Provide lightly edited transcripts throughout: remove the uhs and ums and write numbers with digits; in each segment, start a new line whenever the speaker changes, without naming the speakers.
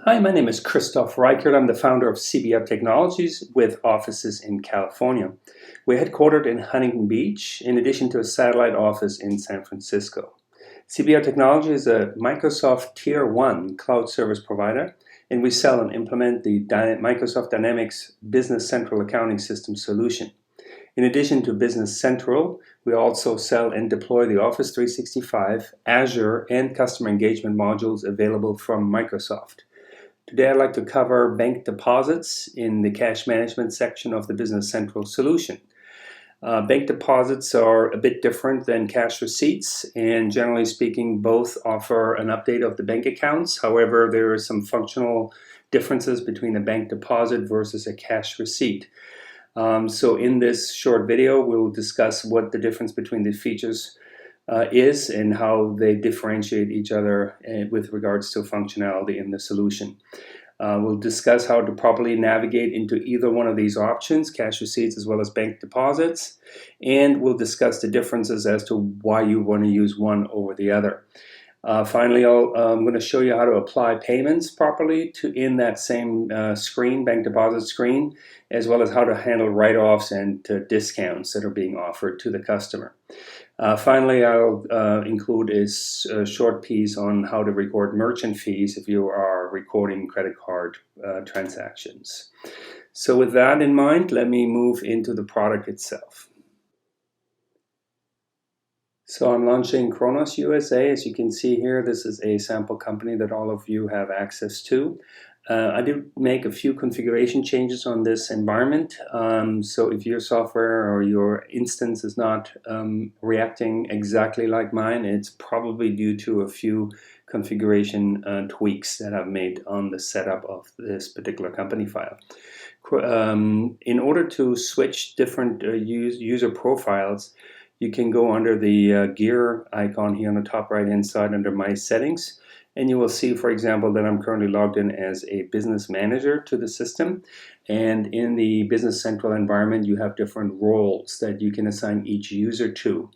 Hi, my name is Christoph Reichert. I'm the founder of CBR Technologies with offices in California. We're headquartered in Huntington Beach, in addition to a satellite office in San Francisco. CBR Technology is a Microsoft Tier 1 cloud service provider, and we sell and implement the Microsoft Dynamics Business Central accounting system solution. In addition to Business Central, we also sell and deploy the Office 365, Azure, and customer engagement modules available from Microsoft. Today I'd like to cover bank deposits in the cash management section of the Business Central solution. Bank deposits are a bit different than cash receipts, and generally speaking, both offer an update of the bank accounts. However, there are some functional differences between a bank deposit versus a cash receipt. So in this short video, we'll discuss what the difference between the features is and how they differentiate each other with regards to functionality in the solution. We'll discuss how to properly navigate into either one of these options, cash receipts as well as bank deposits, and we'll discuss the differences as to why you want to use one over the other. Finally, I'm going to show you how to apply payments properly in that same screen, bank deposit screen, as well as how to handle write-offs and discounts that are being offered to the customer. Finally, I'll include a short piece on how to record merchant fees if you are recording credit card transactions. So with that in mind, let me move into the product itself. So I'm launching Kronos USA. As you can see here, this is a sample company that all of you have access to. I did make a few configuration changes on this environment. So if your software or your instance is not reacting exactly like mine, it's probably due to a few configuration tweaks that I've made on the setup of this particular company file. In order to switch different user profiles, you can go under the gear icon here on the top right hand side under My Settings, and you will see, for example, that I'm currently logged in as a business manager to the system. And in the Business Central environment, you have different roles that you can assign each user to.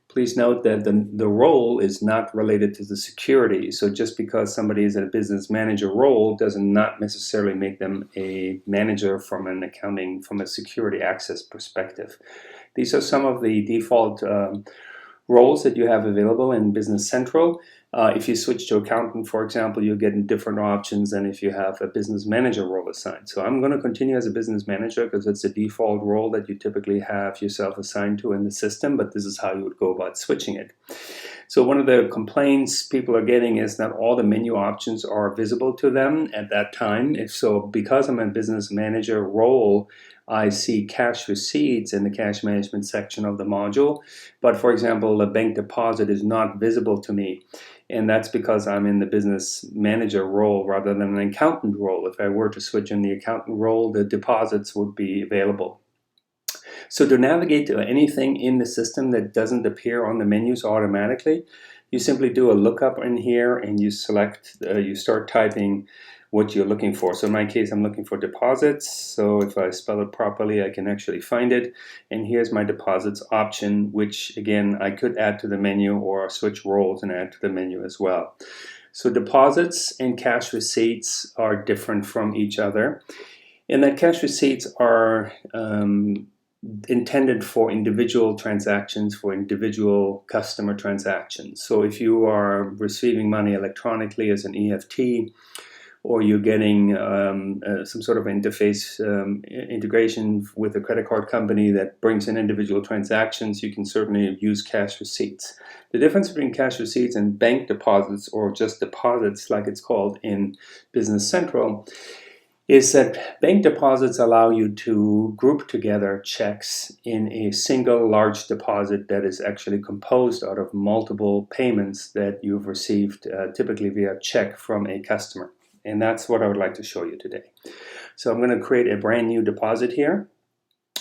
Please note that the role is not related to the security. So just because somebody is in a business manager role does not necessarily make them a manager from a security access perspective. These are some of the default roles that you have available in Business Central. If you switch to accountant, for example, you'll get different options than if you have a business manager role assigned. So I'm going to continue as a business manager because it's the default role that you typically have yourself assigned to in the system, but this is how you would go about switching it. So one of the complaints people are getting is that all the menu options are visible to them at that time. If so, because I'm a business manager role, I see cash receipts in the cash management section of the module, but for example, a bank deposit is not visible to me. And that's because I'm in the business manager role rather than an accountant role. If I were to switch in the accountant role, the deposits would be available. So to navigate to anything in the system that doesn't appear on the menus automatically, you simply do a lookup in here and you select, you start typing what you're looking for. So in my case, I'm looking for deposits. So if I spell it properly, I can actually find it. And here's my deposits option, which again, I could add to the menu or switch roles and add to the menu as well. So deposits and cash receipts are different from each other. And that cash receipts are intended for individual transactions, for individual customer transactions. So if you are receiving money electronically as an EFT, or you're getting some sort of interface integration with a credit card company that brings in individual transactions, you can certainly use cash receipts. The difference between cash receipts and bank deposits, or just deposits like it's called in Business Central, is that bank deposits allow you to group together checks in a single large deposit that is actually composed out of multiple payments that you've received typically via check from a customer. And that's what I would like to show you today. So I'm going to create a brand new deposit here.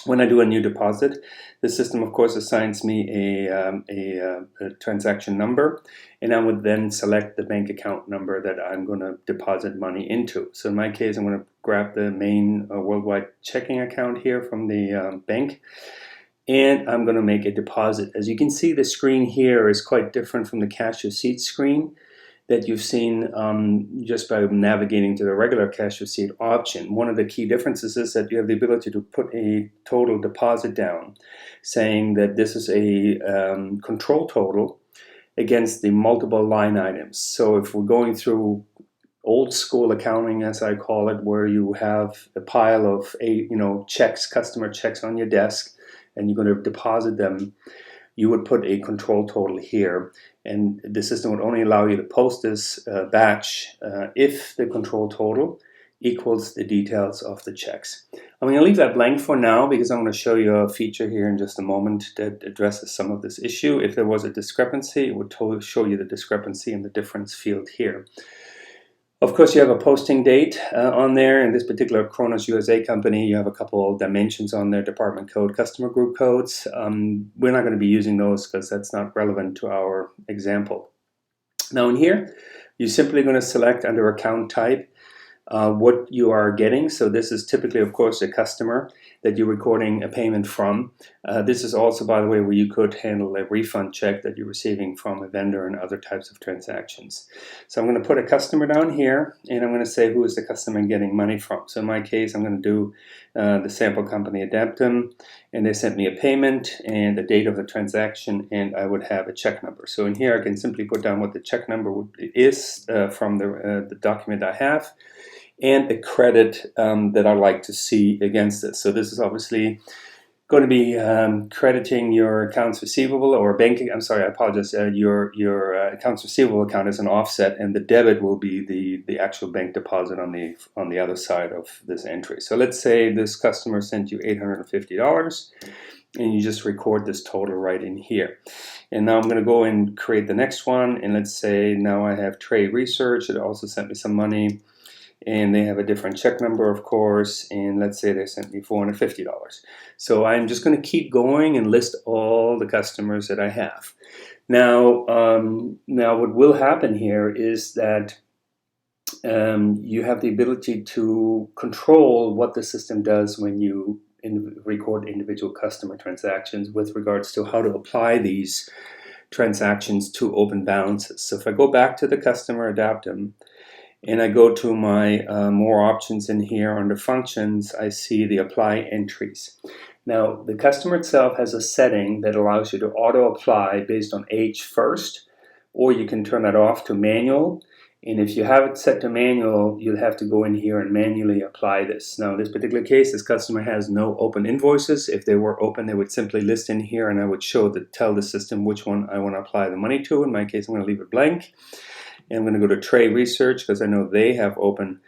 When I do a new deposit, the system, of course, assigns me a transaction number, and I would then select the bank account number that I'm going to deposit money into. So in my case, I'm going to grab the main worldwide checking account here from the bank, and I'm going to make a deposit. As you can see, the screen here is quite different from the cash receipt screen. that you've seen just by navigating to the regular cash receipt option. One of the key differences is that you have the ability to put a total deposit down, saying that this is a control total against the multiple line items. So if we're going through old school accounting, as I call it, where you have a pile of checks, customer checks on your desk, and you're going to deposit them, you would put a control total here, and the system would only allow you to post this batch if the control total equals the details of the checks. I'm going to leave that blank for now because I'm going to show you a feature here in just a moment that addresses some of this issue. If there was a discrepancy, it would show you the discrepancy in the difference field here. Of course, you have a posting date on there. In this particular Kronos USA company, you have a couple of dimensions on there, department code, customer group codes. We're not going to be using those because that's not relevant to our example. Now in here, you're simply going to select under account type what you are getting. So this is typically, of course, a customer that you're recording a payment from. This is also, by the way, where you could handle a refund check that you're receiving from a vendor and other types of transactions. So I'm going to put a customer down here, and I'm going to say who is the customer getting money from. So in my case, I'm going to do the sample company Adaptum, and they sent me a payment and the date of the transaction, and I would have a check number. So in here, I can simply put down what the check number is from the document I have, and the credit that I like to see against it. So this is obviously going to be crediting your accounts receivable or banking. I'm sorry, I apologize. Your accounts receivable account is an offset, and the debit will be the actual bank deposit on the other side of this entry. So let's say this customer sent you $850, and you just record this total right in here. And now I'm going to go and create the next one, and let's say now I have Trade Research. It also sent me some money, and they have a different check number, of course, and let's say they sent me $450. So I'm just going to keep going and list all the customers that I have. Now what will happen here is that you have the ability to control what the system does when you record individual customer transactions with regards to how to apply these transactions to open balances. So if I go back to the customer Adaptum, and I go to my more options in here under functions, I see the apply entries. Now the customer itself has a setting that allows you to auto apply based on age first, or you can turn that off to manual. And if you have it set to manual, you'll have to go in here and manually apply this. Now in this particular case, this customer has no open invoices. If they were open, they would simply list in here, and I would tell the system which one I want to apply the money to. In my case, I'm going to leave it blank. And I'm going to go to Trade Research because I know they have open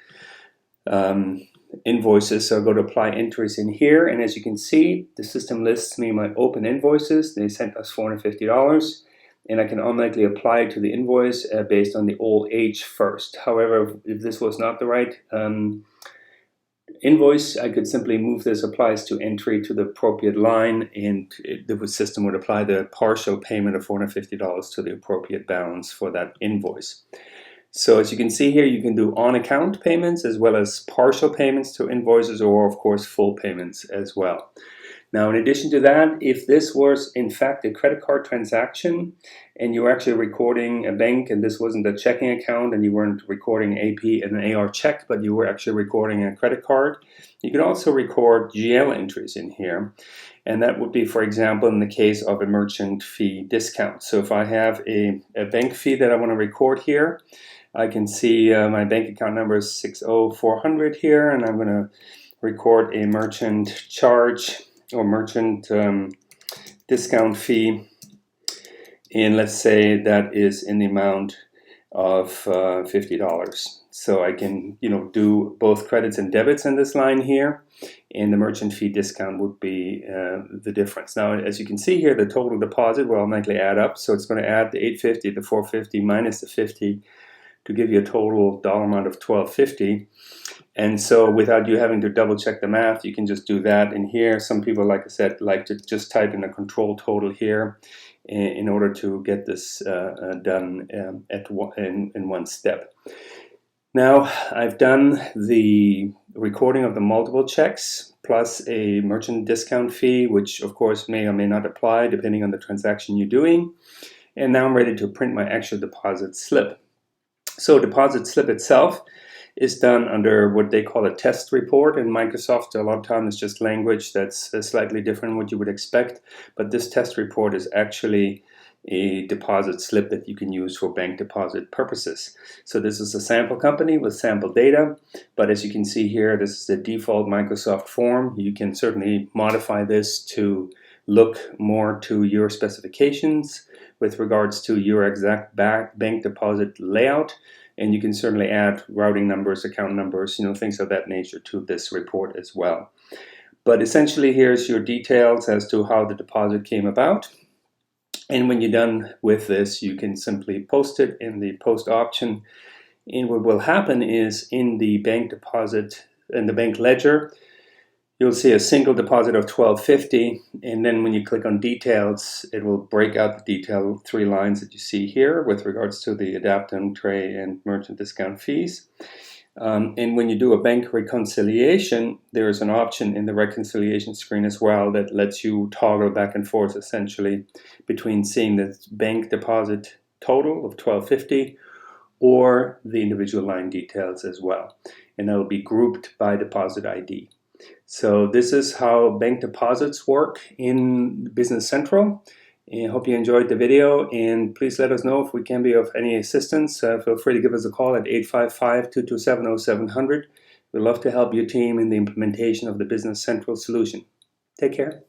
invoices. So I'll go to Apply Entries in here. And as you can see, the system lists me my open invoices. They sent us $450. And I can automatically apply to the invoice based on the old age first. However, if this was not the right invoice, I could simply move this applies to entry to the appropriate line, and the system would apply the partial payment of $450 to the appropriate balance for that invoice. So as you can see here, you can do on-account payments as well as partial payments to invoices, or of course full payments as well. Now in addition to that, if this was in fact a credit card transaction and you were actually recording a bank and this wasn't a checking account and you weren't recording AP and an AR check, but you were actually recording a credit card, you can also record GL entries in here. And that would be, for example, in the case of a merchant fee discount. So if I have a bank fee that I want to record here, I can see my bank account number is 60400 here, and I'm going to record a merchant charge or merchant discount fee, and let's say that is in the amount of $50. So I can do both credits and debits in this line here, and the merchant fee discount would be the difference. Now as you can see here, the total deposit will automatically add up, so it's going to add the $850, the $450 minus the $50 to give you a total dollar amount of $1250. And so without you having to double check the math, you can just do that in here. Some people, like I said, like to just type in a control total here in order to get this done in one step. Now I've done the recording of the multiple checks plus a merchant discount fee, which of course may or may not apply depending on the transaction you're doing. And now I'm ready to print my actual deposit slip. So deposit slip itself is done under what they call a test report in Microsoft. A lot of times it's just language that's slightly different what you would expect, but this test report is actually a deposit slip that you can use for bank deposit purposes. So this is a sample company with sample data, but as you can see here, this is the default Microsoft form. You can certainly modify this to look more to your specifications with regards to your exact bank deposit layout, and you can certainly add routing numbers, account numbers, things of that nature to this report as well. But essentially, here's your details as to how the deposit came about. And when you're done with this, you can simply post it in the post option. And what will happen is in the bank deposit, in the bank ledger, you'll see a single deposit of $12.50, and then when you click on details, it will break out the detailed 3 lines that you see here with regards to the addendum, tray, and merchant discount fees. And when you do a bank reconciliation, there is an option in the reconciliation screen as well that lets you toggle back and forth essentially between seeing the bank deposit total of $12.50 or the individual line details as well. And that will be grouped by deposit ID. So this is how bank deposits work in Business Central. I hope you enjoyed the video, and please let us know if we can be of any assistance. Feel free to give us a call at 855-227-0700. We'd love to help your team in the implementation of the Business Central solution. Take care.